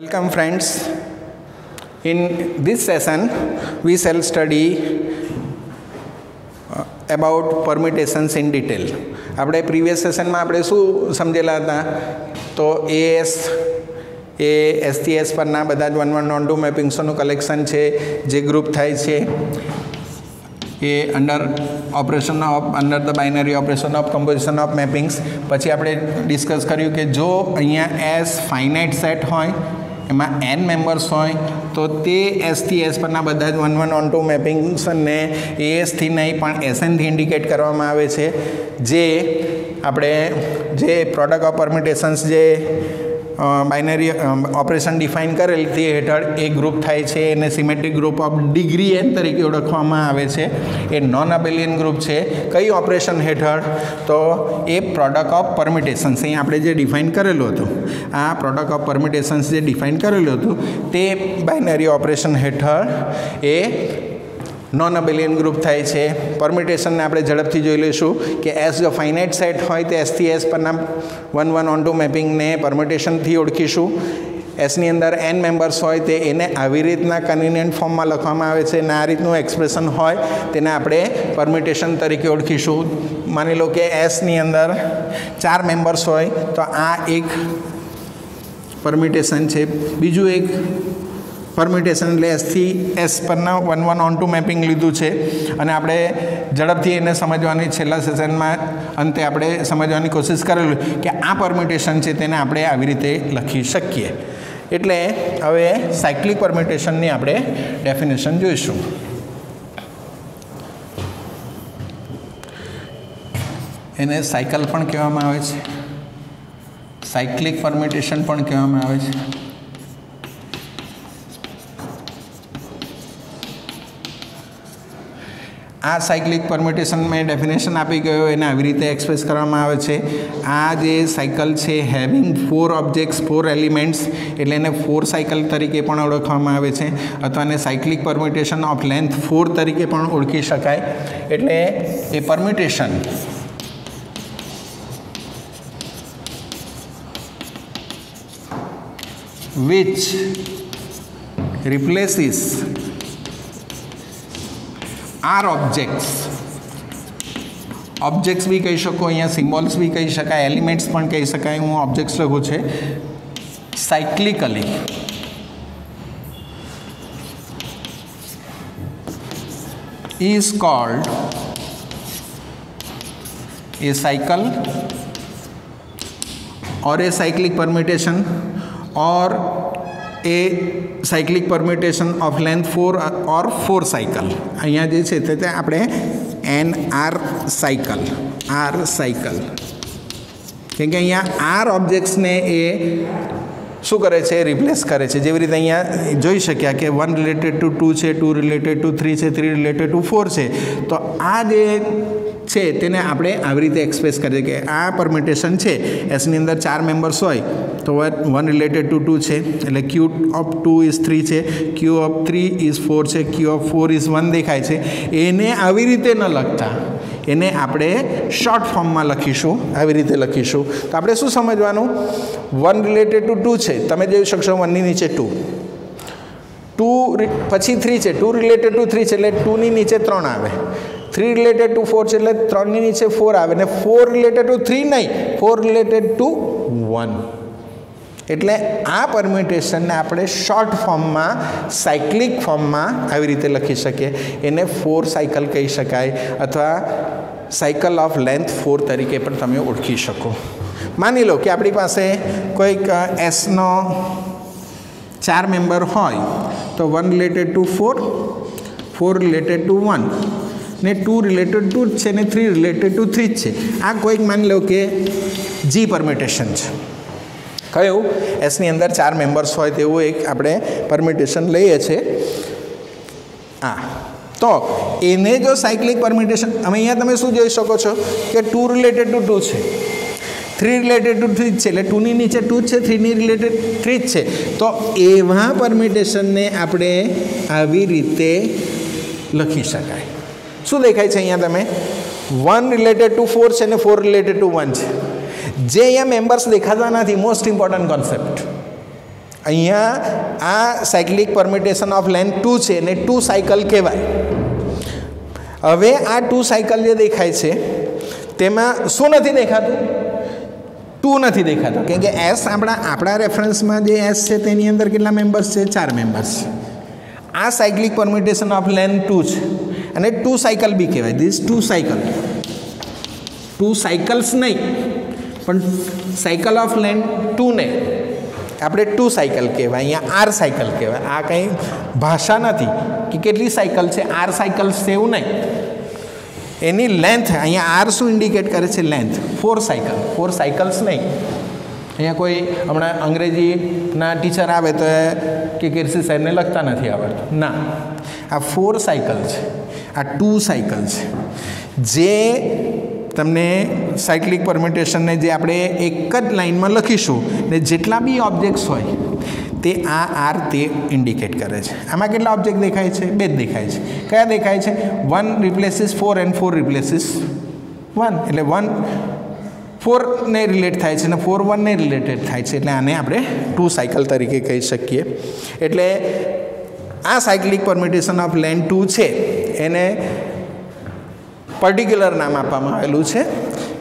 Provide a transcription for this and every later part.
Welcome friends. In this session we shall study about permutations in detail. આપણે previous સેશનમાં આપણે શું સમજેલા હતા તો એએસ એ એસટીએસ પરના બધા જ 1112 મેપિંગ્સોનું કલેક્શન છે જે ગ્રુપ થાય છે એ under the binary operation of composition of mappings. પછી આપણે ડિસ્કસ કર્યું કે જો અહીંયા એસ ફાઇનાઇટ સેટ હોય એમાં એન મેમ્બર્સ હોય તો તે એસથી એસ પરના બધા જ 1112 મેપિંગ્સને એએસથી નહીં પણ એસએનથી ઇન્ડિકેટ કરવામાં આવે છે. જે આપણે જે પ્રોડક્ટ ઓફ પરમ્યુટેશન્સ જે બાઇનરી ઓપરેશન ડિફાઇન કરેલ તે હેઠળ એ ગ્રુપ થાય છે એને symmetric group of degree n તરીકે ઓળખવામાં આવે છે. એ નોન અબેલિયન ગ્રુપ છે. કઈ ઓપરેશન હેઠળ તો એ પ્રોડક્ટ ઓફ પરમ્યુટેશન્સ અહીં આપણે જે ડિફાઇન કરેલું હતું આ પ્રોડક્ટ ઓફ પરમ્યુટેશન્સ જે ડિફાઇન કરેલું હતું તે બાઇનરી ઓપરેશન હેઠળ એ નોન અબેલિયન ગ્રુપ થાય છે. પરમ્યુટેશનને આપણે ઝડપથી જોઈ લઈશું કે એસ જો ફાઇનાઇટ સેટ હોય તો એસથી એસ પરના 1112 મેપિંગને પરમ્યુટેશનથી ઓળખીશું. એસની અંદર એન મેમ્બર્સ હોય તે એને આવી રીતના કન્વિનિયન્ટ ફોર્મમાં લખવામાં આવે છે અને આ રીતનું એક્સપ્રેશન હોય તેને આપણે પરમ્યુટેશન તરીકે ઓળખીશું. માની લો કે એસની અંદર 4 મેમ્બર્સ હોય તો આ એક પરમ્યુટેશન છે. બીજું એક પરમ્યુટેશન એટલે એસથી એસ પરના 1112 મેપિંગ લીધું છે અને આપણે ઝડપથી એને સમજવાની છેલ્લા સેશનમાં અંતે આપણે સમજવાની કોશિશ કરેલું કે આ પરમ્યુટેશન છે તેને આપણે આવી રીતે લખી શકીએ. એટલે હવે સાયક્લિક પરમ્યુટેશનની આપણે ડેફિનેશન જોઈશું. એને સાયકલ પણ કહેવામાં આવે છે, સાયક્લિક પરમ્યુટેશન પણ કહેવામાં આવે છે. આ સાયક્લિક પરમ્યુટેશન મેં ડેફિનેશન આપી ગયો એને આવી રીતે એક્સપ્રેસ કરવામાં આવે છે. આ જે સાયકલ છે હેવિંગ 4 ઓબ્જેક્ટ્સ 4 એલિમેન્ટ્સ એટલે એને 4 સાયકલ તરીકે પણ ઓળખવામાં આવે છે અથવા એને સાયક્લિક પરમ્યુટેશન ઓફ લેન્થ 4 તરીકે પણ ઓળખી શકાય. એટલે એ permutation which replaces r objects બી કહી શકો, અહીંયા સિમ્બોલ્સ બી કહી શકાય, એલિમેન્ટ્સ પણ કહી શકાય. હું ઓબ્જેક્ટ્સ લખું છે સાયક્લિકલી is called a cycle or a cyclic permutation or a cyclic permutation of length 4 or 4 cycle. અહીંયા જે છે તે આપણે એન આર સાયકલ કેમ કે અહીંયા આર ઓબ્જેક્ટ્સને એ શું કરે છે રિપ્લેસ કરે છે. જેવી રીતે અહીંયા જોઈ શક્યા કે 1 રિલેટેડ ટુ 2 છે, 2 રિલેટેડ ટુ 3 છે, 3 રિલેટેડ ટુ 4 છે. તો આ જે છે તેને આપણે આવી રીતે એક્સપ્રેસ કરીએ કે આ પરમ્યુટેશન છે એસની અંદર 4 મેમ્બર્સ હોય તો 1 રિલેટેડ ટુ 2 છે એટલે ક્યુ ઓફ 2 ઇઝ 3 છે, ક્યુ ઓફ 3 ઇઝ 4 છે, ક્યુ ઓફ 4 ઇઝ 1 દેખાય છે. એને આવી રીતે ન લખતા એને આપણે શોર્ટ ફોર્મમાં લખીશું, આવી રીતે લખીશું. તો આપણે શું સમજવાનું 1 રિલેટેડ ટુ 2 છે તમે જોઈ શકશો 1 ની નીચે 2 પછી 3 છે, 2 રિલેટેડ ટુ 3 છે એટલે 2 ની નીચે 3 આવે, 3 રિલેટેડ ટુ 4 છે એટલે 3 ની નીચે 4 આવે ને 4 રિલેટેડ ટુ 3 નહીં, 4 રિલેટેડ ટુ 1. એટલે આ પરમ્યુટેશનને આપણે શોર્ટ ફોર્મમાં સાયક્લિક ફોર્મમાં આવી રીતે લખી શકીએ. એને 4 સાયકલ કહી શકાય અથવા સાયકલ ઓફ લેન્થ 4 તરીકે પણ તમે ઓળખી શકો. માની લો કે આપણી પાસે કોઈક એસનો 4 મેમ્બર હોય તો 1 રિલેટેડ ટુ 4, 4 રિલેટેડ ટુ 1 ને 2 રિલેટેડ ટુ જ છે ને 3 રિલેટેડ ટુ 3 જ છે. આ કોઈક માની લો કે જી પરમ્યુટેશન છે. કયું એસની અંદર 4 મેમ્બર્સ હોય તેવું એક આપણે પરમ્યુટેશન લઈએ છીએ. તો એને જો સાયક્લિક પરમ્યુટેશન અહીંયા તમે શું જોઈ શકો છો કે 2 રિલેટેડ ટુ 2 છે, 3 રિલેટેડ ટુ 3 છે એટલે 2 ની નીચે 2 છે, 3 ની રિલેટેડ 3 જ છે. તો એવા પરમ્યુટેશનને આપણે આવી રીતે લખી શકાય. શું દેખાય છે અહીંયા તમે 1 રિલેટેડ ટુ 4 છે ને 4 રિલેટેડ ટુ 1 છે. જે અહીંયા મેમ્બર્સ દેખાતા નથી, મોસ્ટ ઇમ્પોર્ટન્ટ કોન્સેપ્ટ અહીંયા આ સાયક્લિક પરમ્યુટેશન ઓફ લેન્થ 2 છે અને 2 સાયકલ કહેવાય. હવે આ 2 સાયકલ જે દેખાય છે તેમાં શું નથી દેખાતું? 2 નથી દેખાતું, કેમ કે એસ આપણા રેફરન્સમાં જે એસ છે તેની અંદર કેટલા મેમ્બર્સ છે? 4 મેમ્બર્સ. આ સાયક્લિક પરમ્યુટેશન ઓફ લેન્થ 2 છે અને 2 સાયકલ બી કહેવાય. ધીસ 2 સાયકલ, 2 સાયકલ્સ નહીં પણ સાયકલ ઓફ લેન્થ 2 ને આપણે 2 સાયકલ કહેવાય. અહીંયા આર સાયકલ કહેવાય. આ કંઈ ભાષા નથી કે કેટલી સાયકલ છે, આર સાયકલ્સ છે એવું નહીં. એની લેન્થ, અહીંયા આર શું ઇન્ડિકેટ કરે છે? લેન્થ. 4 સાયકલ, 4 સાયકલ્સ નહીં. અહીંયા કોઈ હમણાં અંગ્રેજીના ટીચર આવે તો કે કીર્તિ સાહેબને લખતા નથી આવડતું, ના, આ 4 સાયકલ છે, આ 2 સાયકલ છે. જે તમને સાયક્લિક પરમ્યુટેશનને જે આપણે એક જ લાઇનમાં લખીશું ને જેટલા બી ઓબ્જેક્ટ્સ હોય તે આ આર તે ઇન્ડિકેટ કરે છે. આમાં કેટલા ઓબ્જેક્ટ દેખાય છે? 2 જ દેખાય છે. કયા દેખાય છે? 1 રિપ્લેસીસ 4 એન્ડ 4 રિપ્લેસીસ 1, એટલે 1 4 ને રિલેટ થાય છે અને 4 1 ને રિલેટેડ થાય છે, એટલે આને આપણે 2 સાયકલ તરીકે કહી શકીએ. એટલે આ સાયક્લિક પરમ્યુટેશન ઓફ લેન્થ 2 છે એને પર્ટિક્યુલર નામ આપવામાં આવેલું છે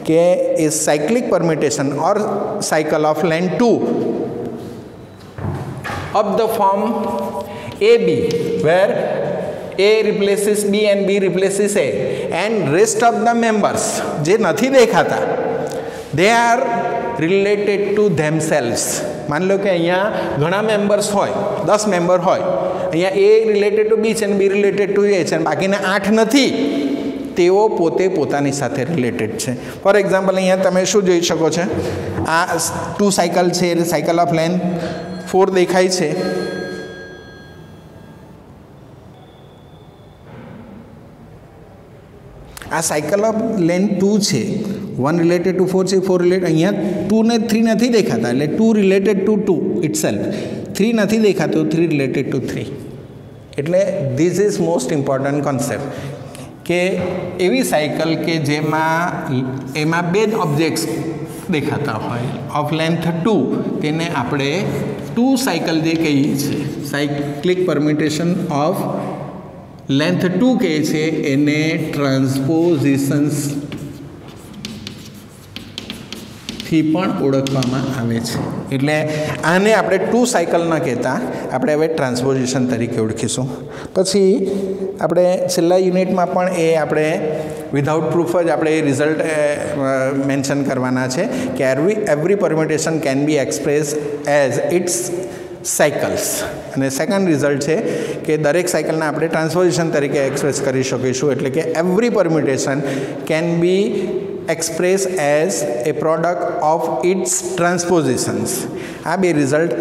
કે એ cyclic permutation or cycle of length 2 of the form AB, where A replaces B and B replaces A, and rest of the members જે નથી દેખાતા they are related to themselves. માની લો કે અહીંયા ઘણા મેમ્બર્સ હોય, 10 મેમ્બર હોય, અહીંયા A રિલેટેડ ટુ B છે અને B રિલેટેડ ટુ A છે અને બાકીના 8 નથી, તેઓ પોતે પોતાની સાથે રિલેટેડ છે. ફોર એક્ઝામ્પલ અહીંયા તમે શું જોઈ શકો છો? આ 2 સાયકલ છે, સાયકલ ઓફ લેન્થ 4 દેખાય છે. આ સાયકલ ઓફ લેન્થ 2 છે, 1 રિલેટેડ ટુ 4 છે, 4 રિલેટેડ, અહીંયા 2 ને 3 નથી દેખાતા એટલે 2 રિલેટેડ ટુ 2 ઇટસેલ્ફ, 3 નથી દેખાતું, 3 રિલેટેડ ટુ 3. એટલે this is most important concept કે એવી સાયકલ કે એમાં 2 જ ઓબ્જેક્ટ્સ દેખાતા હોય ઓફ લેન્થ 2, તેને આપણે 2 સાયકલ જે કહીએ છીએ, સાયક્લિક પરમ્યુટેશન ઓફ લેન્થ 2 કહે છે, એને ટ્રાન્સપોઝિશન્સ થી પણ ઓળખવામાં આવે છે. એટલે આને આપણે 2 સાયકલ ન કહેતા, આપણે હવે ટ્રાન્સપોઝિશન તરીકે ઓળખીશું. પછી આપણે છેલ્લા યુનિટમાં પણ એ આપણે વિધાઉટ પ્રૂફ જ આપણે એ રિઝલ્ટ મેન્શન કરવાના છે કે every permutation can be express as its cycles. અને સેકન્ડ રિઝલ્ટ છે કે દરેક સાયકલને આપણે ટ્રાન્સપોઝિશન તરીકે એક્સપ્રેસ કરી શકીશું. એટલે કે every permutation can be express as a product of its transpositions. આ 2 રિઝલ્ટ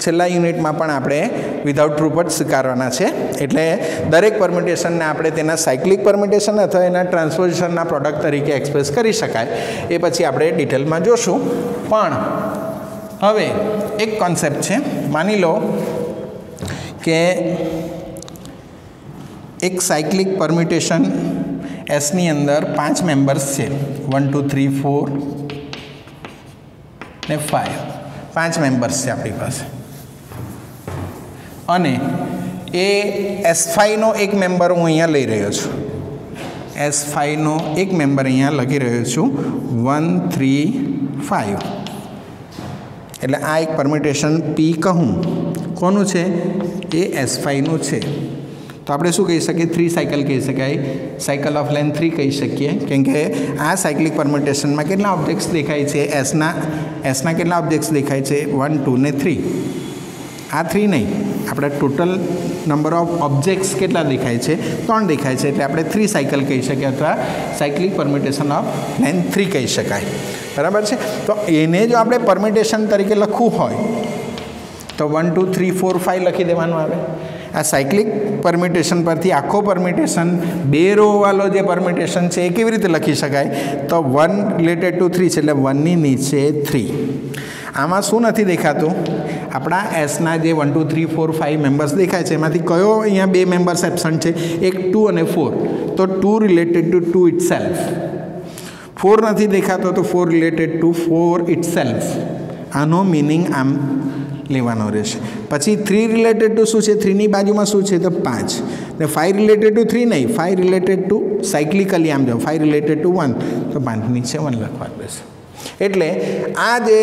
છેલ્લા યુનિટમાં પણ આપણે વિધાઉટ પ્રૂફ જ સ્વીકારવાના છે. એટલે દરેક પરમ્યુટેશનને આપણે તેના સાયક્લિક પરમ્યુટેશન અથવા એના ટ્રાન્સપોઝિશનના પ્રોડક્ટ તરીકે એક્સપ્રેસ કરી શકાય, એ પછી આપણે ડિટેલમાં જોશું. પણ હવે એક કોન્સેપ્ટ છે, માની લો કે એક સાયક્લિક પરમ્યુટેશન એસની અંદર 5 મેમ્બર્સ છે, 1 2 3 4 ને 5, 5 મેમ્બર્સ છે આપણી પાસે. અને એ S5નો એક મેમ્બર હું અહીંયા લઈ રહ્યો છું, S5નો એક મેમ્બર અહીંયા લખી રહ્યો છું 1 3 5. એટલે આ એક પરમ્યુટેશન P કહું, કોનું છે? એ S5નું છે. તો આપણે શું કહી શકીએ? 3 સાયકલ કહી શકાય, સાયકલ ઓફ લેન્થ 3 કહી શકીએ, કેમ કે આ સાયક્લિક પરમ્યુટેશનમાં કેટલા ઓબ્જેક્ટ્સ દેખાય છે? એસના કેટલા ઓબ્જેક્ટ્સ દેખાય છે? 1 2 ને 3. આ 3 નહીં, આપણે ટોટલ નંબર ઓફ ઓબ્જેક્ટ્સ કેટલા દેખાય છે? 3 દેખાય છે, એટલે આપણે 3 સાયકલ કહી શકીએ અથવા સાયક્લિક પરમ્યુટેશન ઓફ લેન્થ 3 કહી શકાય. બરાબર છે? તો એને જો આપણે પરમ્યુટેશન તરીકે લખવું હોય તો 1 2 3 4 5 લખી દેવાનું આવે. આ સાયક્લિક પરમ્યુટેશન પરથી આખો પરમ્યુટેશન 2 રો વાળો જે પરમ્યુટેશન છે એ કેવી રીતે લખી શકાય? તો 1 રિલેટેડ ટુ 3 છે, એટલે 1 ની નીચે 3. આમાં શું નથી દેખાતું? આપણા એસના જે 1 2 3 4 5 મેમ્બર્સ દેખાય છે એમાંથી કયો અહીંયા 2 મેમ્બર્સ એબસન્ટ છે? એક 2 અને 4. તો 2 રિલેટેડ ટુ 2 ઇટસેલ્ફ. 4 નથી દેખાતો તો 4 રિલેટેડ ટુ 4 ઇટસેલ્ફ. આનો મિનિંગ આમ લેવાનો રહેશે. પછી 3 રિલેટેડ ટુ શું છે, 3ની બાજુમાં શું છે તો 5, ને 5 રિલેટેડ ટુ 3 નહીં, 5 રિલેટેડ ટુ સાયક્લિકલી આમ જાઓ, 5 રિલેટેડ ટુ 1 તો 5 નીચે 1 લખવાનું રહેશે. એટલે આ જે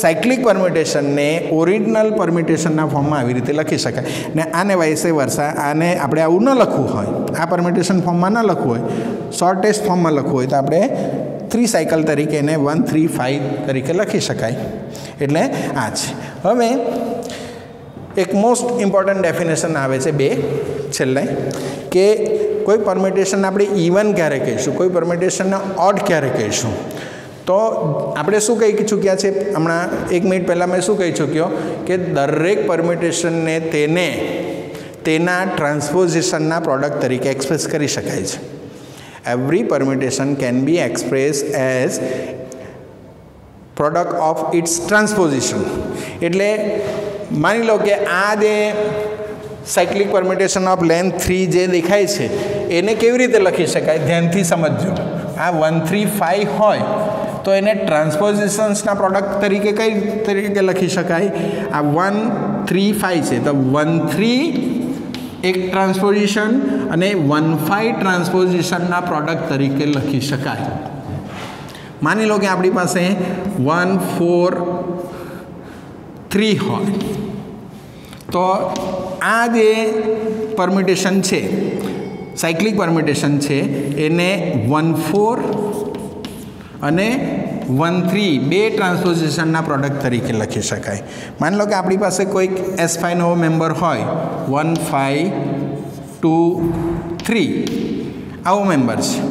સાયક્લિક પરમ્યુટેશનને ઓરિજિનલ પરમ્યુટેશનના ફોર્મમાં આવી રીતે લખી શકાય. ને આને વાઇસે વર્સા, આને આપણે આવું ન લખવું હોય, આ પરમ્યુટેશન ફોર્મમાં ન લખવું હોય, શોર્ટેસ્ટ ફોર્મમાં લખવું હોય તો આપણે 3 સાયકલ તરીકે એને 1 3 5 તરીકે લખી શકાય. એટલે આ છે. હવે એક મોસ્ટ ઇમ્પોર્ટન્ટ ડેફિનેશન આવે છે 2 છેલ્લે, કે કોઈ પરમ્યુટેશન આપણે ઇવન ક્યારે કહીશું, કોઈ પરમ્યુટેશનને ઓડ ક્યારે કહીશું. તો આપણે શું કહી ચૂક્યા છે હમણાં 1 મિનિટ પહેલાં મેં શું કહી ચૂક્યો કે દરેક પરમ્યુટેશનને તેના ટ્રાન્સપોઝિશનના પ્રોડક્ટ તરીકે એક્સપ્રેસ કરી શકાય છે. Every permutation can be express as product of its transposition. એટલે માની લો કે આ જે સાયક્લિક પરમ્યુટેશન ઓફ લેન્થ 3 જે દેખાય છે એને કેવી રીતે લખી શકાય, ધ્યાનથી સમજજો. આ 1 3 5 હોય તો એને ટ્રાન્સપોઝિશન્સના પ્રોડક્ટ તરીકે કઈ તરીકે લખી શકાય. આ 1 3 5 છે તો 1 3 એક ટ્રાન્સપોઝિશન અને 1 5 ટ્રાન્સપોઝિશનના પ્રોડક્ટ તરીકે લખી શકાય. માની લો કે આપણી પાસે 1 4 3 હોય તો આ જે પરમ્યુટેશન છે, સાયક્લિક પરમ્યુટેશન છે, એને 1 4 અને 1 3 બે ટ્રાન્સપોઝિશનના પ્રોડક્ટ તરીકે લખી શકાય. માની લો કે આપણી પાસે કોઈક S5 નવો મેમ્બર હોય, 1 5 2 3 આવો મેમ્બર છે,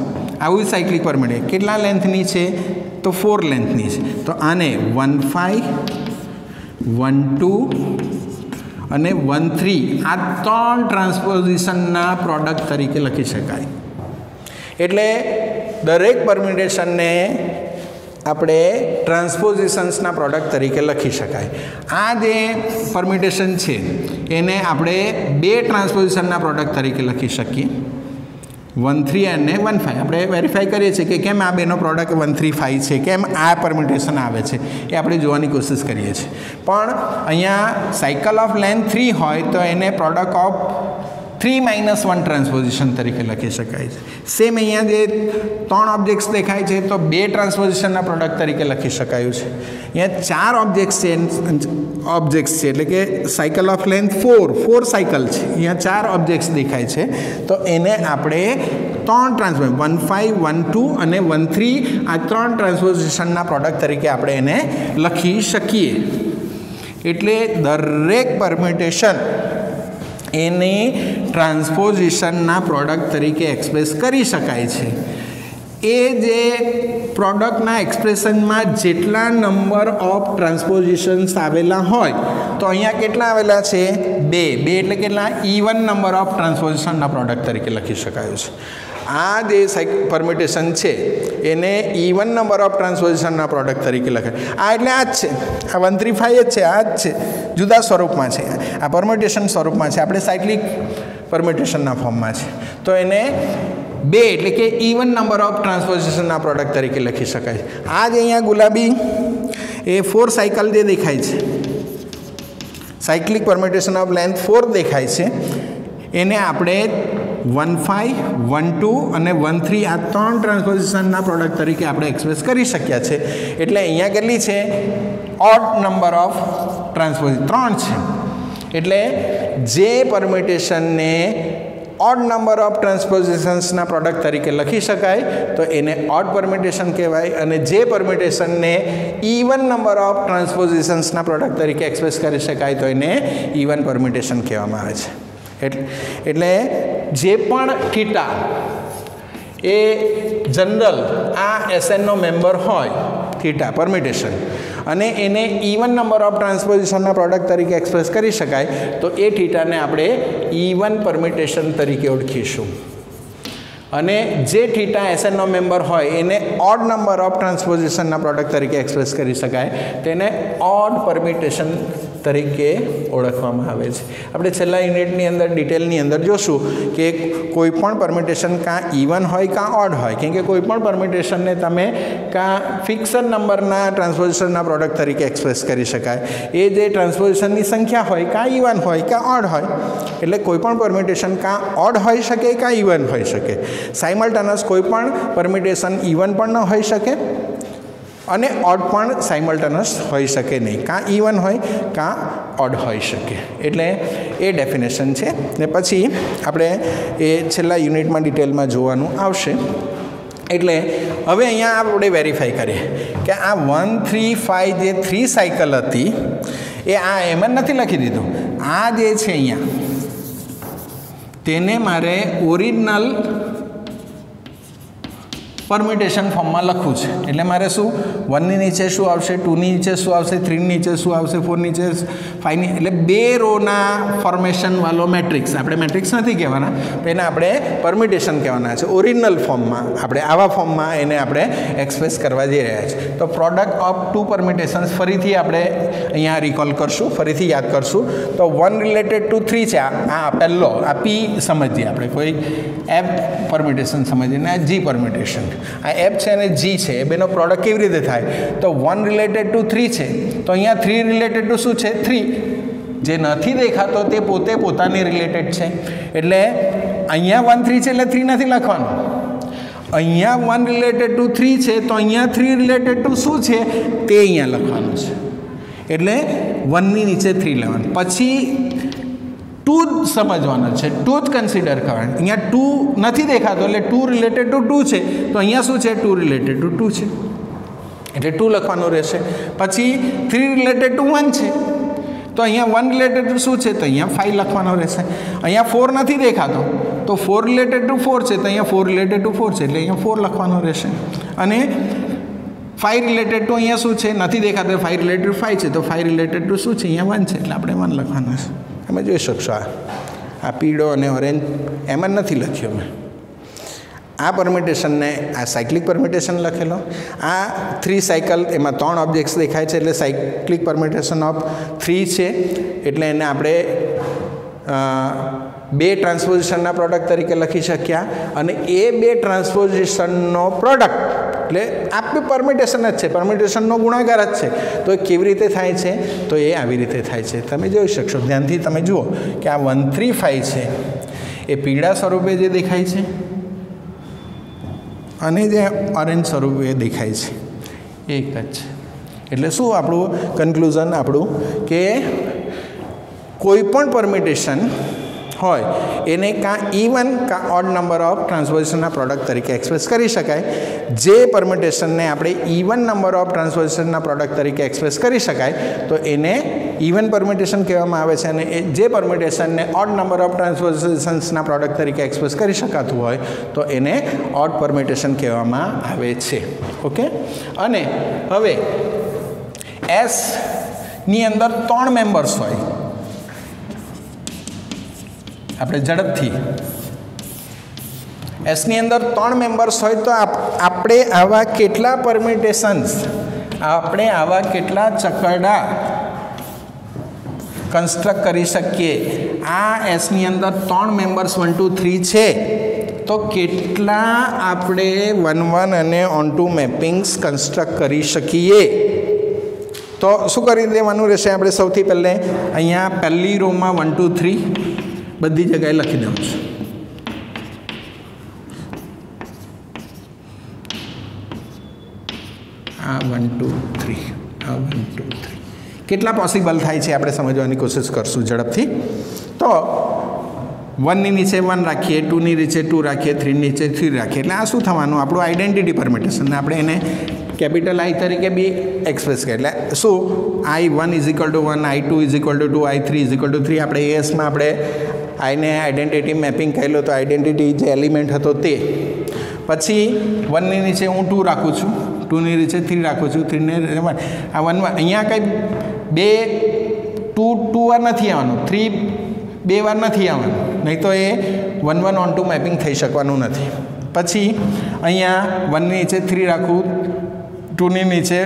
આવું સાયક્લિક પરમ્યુટેશન કેટલા લેન્થની છે તો 4 લેન્થની છે. તો આને 1 5 1 2 અને 1 3 આ 3 ટ્રાન્સપોઝિશનના પ્રોડક્ટ તરીકે લખી શકાય. એટલે દરેક પરમ્યુટેશનને આપણે ટ્રાન્સપોઝિશન્સના પ્રોડક્ટ તરીકે લખી શકાય. આ જે પરમ્યુટેશન છે એને આપણે 2 ટ્રાન્સપોઝિશનના પ્રોડક્ટ તરીકે લખી શકીએ, 1 3 અને 1 5. આપણે વેરીફાઈ કરીએ છીએ કે કેમ આ બેનો પ્રોડક્ટ 1 3 5 છે, કેમ આ પરમ્યુટેશન આવે છે એ આપણે જોવાની કોશિશ કરીએ છીએ. પણ અહીંયા સાયકલ ઓફ લેન્થ 3 હોય તો એને પ્રોડક્ટ ઓફ 3 - 1 ટ્રાન્સપોઝિશન તરીકે લખી શકાય છે. સેમ અહીંયા જે 3 ઓબ્જેક્ટ્સ દેખાય છે તો 2 ટ્રાન્સપોઝિશનના પ્રોડક્ટ તરીકે લખી શકાયું છે. અહીંયા 4 ઓબ્જેક્ટ્સ છે એટલે કે સાયકલ ઓફ લેન્થ 4 સાયકલ છે. અહીંયા 4 ઓબ્જેક્ટ્સ દેખાય છે તો એને આપણે 3 ટ્રાન્સપોઝિશન 1 5 1 2 અને 1 3 આ 3 ટ્રાન્સપોઝિશનના પ્રોડક્ટ તરીકે આપણે એને લખી શકીએ. એટલે દરેક પરમ્યુટેશન એની ટ્રાન્સપોઝિશનના પ્રોડક્ટ તરીકે એક્સપ્રેસ કરી શકાય છે. એ જે પ્રોડક્ટના એક્સપ્રેશનમાં જેટલા નંબર ઓફ ટ્રાન્સપોઝિશન્સ આવેલા હોય તો અહીંયા કેટલા આવેલા છે 2 એટલે કેટલા ઇવન નંબર ઓફ ટ્રાન્સપોઝિશનના પ્રોડક્ટ તરીકે લખી શકાયું છે. આ જે પરમ્યુટેશન છે એને ઇવન નંબર ઓફ ટ્રાન્સપોઝિશનના પ્રોડક્ટ તરીકે લખાય. આ એટલે આ જ છે, આ 1 3 5 જ છે, આ જ છે, જુદા સ્વરૂપમાં છે, આ પરમ્યુટેશન સ્વરૂપમાં છે, આપણે સાયક્લિક પરમ્યુટેશનના ફોર્મમાં છે. તો એને 2 એટલે કે ઇવન નંબર ઓફ ટ્રાન્સપોઝિશનના પ્રોડક્ટ તરીકે લખી શકાય. આ જે અહીંયા ગુલાબી એ 4 સાયકલ જે દેખાય છે, સાયક્લિક પરમ્યુટેશન ઓફ લેન્થ 4 દેખાય છે, એને આપણે 1 5 1 2 અને 1 3 આ 3 ટ્રાન્સપોઝિશનના પ્રોડક્ટ તરીકે આપણે એક્સપ્રેસ કરી શક્યા છે. એટલે અહીંયા કેટલી છે ઓડ નંબર ઓફ ટ્રાન્સપોઝિશન 3 છે. એટલે જે પરમ્યુટેશનને ઓડ નંબર ઓફ ટ્રાન્સપોઝિશન્સના પ્રોડક્ટ તરીકે લખી શકાય તો એને ઓડ પરમ્યુટેશન કહેવાય, અને જે પરમ્યુટેશનને ઇવન નંબર ઓફ ટ્રાન્સપોઝિશન્સના પ્રોડક્ટ તરીકે એક્સપ્રેસ કરી શકાય તો એને ઇવન પરમ્યુટેશન કહેવામાં આવે છે. એટલે જે પણ થીટા એ જનરલ આ એસએનનો મેમ્બર હોય થીટા પરમ્યુટેશન અને એને ઇવન નંબર ઓફ ટ્રાન્સપોઝિશનના પ્રોડક્ટ તરીકે એક્સપ્રેસ કરી શકાય તો એ થીટાને આપણે ઇવન પરમ્યુટેશન તરીકે ઓળખીશું. અને જે થીટા એસએનનો મેમ્બર હોય એને ઓડ નંબર ઓફ ટ્રાન્સપોઝિશનના પ્રોડક્ટ તરીકે એક્સપ્રેસ કરી શકાય તેને ઓડ પરમ્યુટેશન તરીકે ઓળખવામાં આવે છે. આપણે છેલ્લા યુનિટની અંદર ડિટેલની અંદર જોશું કે કોઈ પણ પરમ્યુટેશન કાં ઇવન હોય કાં ઓડ હોય, કેમ કે કોઈ પણ પરમ્યુટેશનને તમે કાં ફિક્સડ નંબરના ટ્રાન્સપોઝિશનના પ્રોડક્ટ તરીકે એક્સપ્રેસ કરી શકાય. એ જે ટ્રાન્સપોઝિશનની સંખ્યા હોય કાં ઇવન હોય કાં ઓડ હોય, એટલે કોઈ પણ પરમ્યુટેશન કાં ઓડ હોઈ શકે કાં ઇવન હોઈ શકે. સાઇમલ્ટેનિયસ કોઈ પણ પરમ્યુટેશન ઇવન પણ ન હોઈ શકે અને ઓડ પણ સાઇમલ્ટેનિયસ હોઈ શકે નહીં, કાં ઇવન હોય કાં ઓડ હોઈ શકે. એટલે એ ડેફિનેશન છે ને પછી આપણે એ છેલ્લા યુનિટમાં ડિટેલમાં જોવાનું આવશે. એટલે હવે અહીંયા આપણે વેરીફાઈ કરીએ કે આ 1 3 5 જે 3 સાયકલ હતી એ આ એમ જ નથી લખી દીધું. આ જે છે અહીંયા તેને મારે ઓરિજિનલ પરમ્યુટેશન ફોર્મમાં લખવું છે. એટલે મારે શું 1 ની નીચે શું આવશે, 2 ની નીચે શું આવશે, 3 ની નીચે શું આવશે, 4 ની નીચે 5 ની, એટલે 2 રોના ફોર્મેશન વાળો મેટ્રિક્સ. આપણે મેટ્રિક્સ નથી કહેવાના, એને આપણે પરમ્યુટેશન કહેવાના છે. ઓરિજિનલ ફોર્મમાં આપણે આવા ફોર્મમાં એને આપણે એક્સપ્રેસ કરવા જઈ રહ્યા છીએ. તો પ્રોડક્ટ ઓફ 2 પરમ્યુટેશન્સ ફરીથી આપણે અહીંયા રિકોલ કરશું, ફરીથી યાદ કરશું. તો 1 રિલેટેડ ટુ 3 છે. આ પહેલો આ પી સમજીએ આપણે, કોઈ એફ પરમ્યુટેશન સમજીએ ને આ જી પરમ્યુટેશન. આ એફ છે અને જી છે, એ બેનો પ્રોડક્ટ કેવી રીતે થાય? તો 1 રિલેટેડ ટુ 3 છે, તો અહીંયા 3 રિલેટેડ ટુ શું છે? 3. જે નથી દેખાતો તે પોતે પોતાની રિલેટેડ છે. એટલે અહીંયા 1 3 છે એટલે 3 નથી લખવાનું. અહીંયા 1 રિલેટેડ ટુ 3 છે તો અહીંયા 3 રિલેટેડ ટુ શું છે તે અહીંયા લખવાનું છે. એટલે 1 ની નીચે 3 લેવાનું. પછી 2 જ સમજવાનો છે, 2 જ કન્સિડર કરવાનું. અહીંયા 2 નથી દેખાતો એટલે 2 રિલેટેડ ટુ 2 છે, તો અહીંયા શું છે? 2 રિલેટેડ ટુ 2 છે એટલે 2 લખવાનું રહેશે. પછી 3 રિલેટેડ ટુ 1 છે, તો અહીંયા 1 રિલેટેડ ટુ શું છે? તો અહીંયા 5 લખવાનો રહેશે. અહીંયા 4 નથી દેખાતો તો 4 રિલેટેડ ટુ 4 છે, તો અહીંયા 4 રિલેટેડ ટુ 4 છે એટલે અહીંયા 4 લખવાનો રહેશે. અને 5 રિલેટેડ ટુ અહીંયા શું છે? નથી દેખાતો. 5 રિલેટેડ ટુ 5 છે, તો 5 રિલેટેડ ટુ શું છે? અહીંયા 1 છે એટલે આપણે 1 લખવાનું છે. તમે જોઈ શકશો આ પીળો અને ઓરેન્જ એમ જ નથી લખ્યો મેં. આ પરમ્યુટેશનને આ સાયક્લિક પરમ્યુટેશન લખેલો. આ 3 સાયકલ એમાં 3 ઓબ્જેક્ટ્સ દેખાય છે એટલે સાયક્લિક પરમ્યુટેશન ઓફ 3 છે. એટલે એને આપણે 2 ટ્રાન્સપોઝિશનના પ્રોડક્ટ તરીકે લખી શક્યા. અને એ 2 ટ્રાન્સપોઝિશનનો પ્રોડક્ટ એટલે આ પરમ્યુટેશન જ છે, પરમ્યુટેશનનો ગુણાકાર જ છે. તો એ કેવી રીતે થાય છે? તો એ આવી રીતે થાય છે. તમે જોઈ શકશો, ધ્યાનથી તમે જુઓ કે આ 1 3 5 છે એ પીળા સ્વરૂપે જે દેખાય છે અને જે ઓરેન્જ સ્વરૂપે દેખાય છે એ એક જ છે. એટલે શું આપણું કન્ક્લુઝન આપણું કે કોઈ પણ પરમ્યુટેશન હોય એને કાં ઇવન કાં ઓડ નંબર ઓફ ટ્રાન્સપોઝિશનના પ્રોડક્ટ તરીકે એક્સપ્રેસ કરી શકાય. જે પરમ્યુટેશનને આપણે ઇવન નંબર ઓફ ટ્રાન્સપોઝિશનના પ્રોડક્ટ તરીકે એક્સપ્રેસ કરી શકાય તો એને ઇવન પરમ્યુટેશન કહેવામાં આવે છે. અને જે પરમ્યુટેશનને ઓડ નંબર ઓફ ટ્રાન્સપોઝિશન્સના પ્રોડક્ટ તરીકે એક્સપ્રેસ કરી શકાતું હોય તો એને ઓડ પરમ્યુટેશન કહેવામાં આવે છે. ઓકે. અને હવે એસની અંદર 3 મેમ્બર્સ હોય. આપણે ઝડપથી એસની અંદર 3 મેમ્બર્સ હોય તો આપણે આવા કેટલા પરમ્યુટેશન્સ, આપણે આવા કેટલા ચકરડા કન્સ્ટ્રક્ટ કરી શકીએ? આ એસની અંદર 3 મેમ્બર્સ 1 2 3 છે તો કેટલા આપણે 1 1 અને ઓન ટુ મેપિંગ્સ કન્સ્ટ્રક્ટ કરી શકીએ? તો શું કરી દેવાનું રહેશે? આપણે સૌથી પહેલે અહીંયા પહેલી રોમાં 1 2 3 બધી જગ્યાએ લખી દઉં છું. આ 1 2 3, આ 1 2 3 કેટલા પોસિબલ થાય છે આપણે સમજવાની કોશિશ કરશું ઝડપથી. તો 1 ની નીચે 1 રાખીએ, 2 ની નીચે 2 રાખીએ, 3 ની નીચે 3 રાખીએ. એટલે આ શું થવાનું? આપણું આઈડેન્ટિટી પરમ્યુટેશન. આપણે એને કેપિટલ આઈ તરીકે બી એક્સપ્રેસ કરીએ. એટલે શું? I1 = 1, I2 = 2, I3 = 3. આપણે એસમાં આપણે આઈને આઈડેન્ટિટી મેપિંગ કરેલો તો આઈડેન્ટિટી જે એલિમેન્ટ હતો તે. પછી 1 ની નીચે હું 2 રાખું છું, 2 ની નીચે 3 રાખું છું, 3 ને 1. આ 1 અહીંયા કંઈ 2 વાર નથી આવવાનું, 3 2 વાર નથી આવવાનું, નહીં તો એ 1 1 ઓન ટુ મેપિંગ થઈ શકવાનું નથી. પછી અહીંયા 1 ની નીચે 3 રાખું, 2 ની નીચે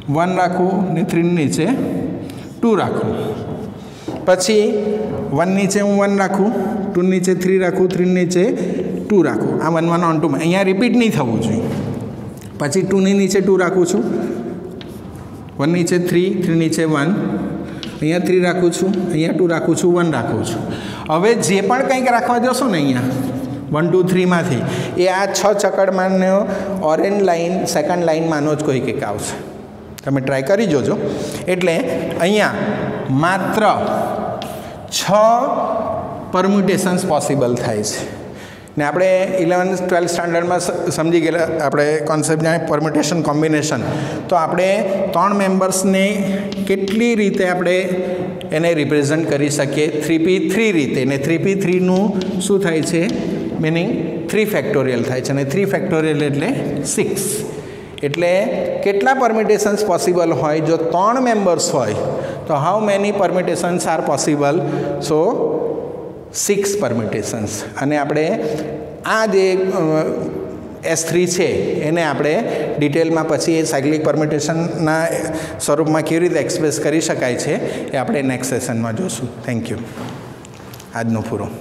1 રાખું ને 3 નીચે 2 રાખું. પછી 1 નીચે હું 1 રાખું, 2 નીચે 3 રાખું, 3 નીચે 2 રાખું. આ 1 1 on 2 અહીંયા રિપીટ નહીં થવું જોઈએ. પછી 2 ની નીચે 2 રાખું છું, 1 નીચે 3, 3 નીચે 1, અહીંયા 3 રાખું છું, અહીંયા 2 રાખું છું, 1 રાખું છું. હવે જે પણ કંઈક રાખવા જશો ને અહીંયા 1 2 3 માંથી એ આ 6 ચકડમાંનો ઓરેન્જ લાઇન સેકન્ડ લાઇનમાંનો જ કોઈ કંઈક આવશે. તમે ટ્રાય કરી જોજો. એટલે અહીંયા માત્ર 6 પરમ્યુટેશન્સ પોસિબલ થાય છે. ને આપણે 11th 12th સ્ટાન્ડર્ડમાં સમજી ગયેલા આપણે કોન્સેપ્ટ જાણે પરમ્યુટેશન કોમ્બિનેશન. તો આપણે 3 મેમ્બર્સને કેટલી રીતે આપણે એને રિપ્રેઝન્ટ કરી શકીએ 3p3 રીતે. ને 3p3નું શું થાય છે મિનિંગ 3 ફેક્ટોરિયલ થાય છે. અને 3 ફેક્ટોરિયલ એટલે 6. એટલે કેટલા પરમ્યુટેશન્સ પોસિબલ હોય જો 3 મેમ્બર્સ હોય તો હાઉ મેની પરમ્યુટેશન્સ આર પોસિબલ? સો 6 પરમ્યુટેશન્સ. અને આપણે આ જે S3 છે એને આપણે ડિટેલમાં પછી એ સાયક્લિક પરમ્યુટેશનના સ્વરૂપમાં કેવી રીતે એક્સપ્રેસ કરી શકાય છે એ આપણે નેક્સ્ટ સેશનમાં જોઈશું. Thank you. આજનું પૂરું.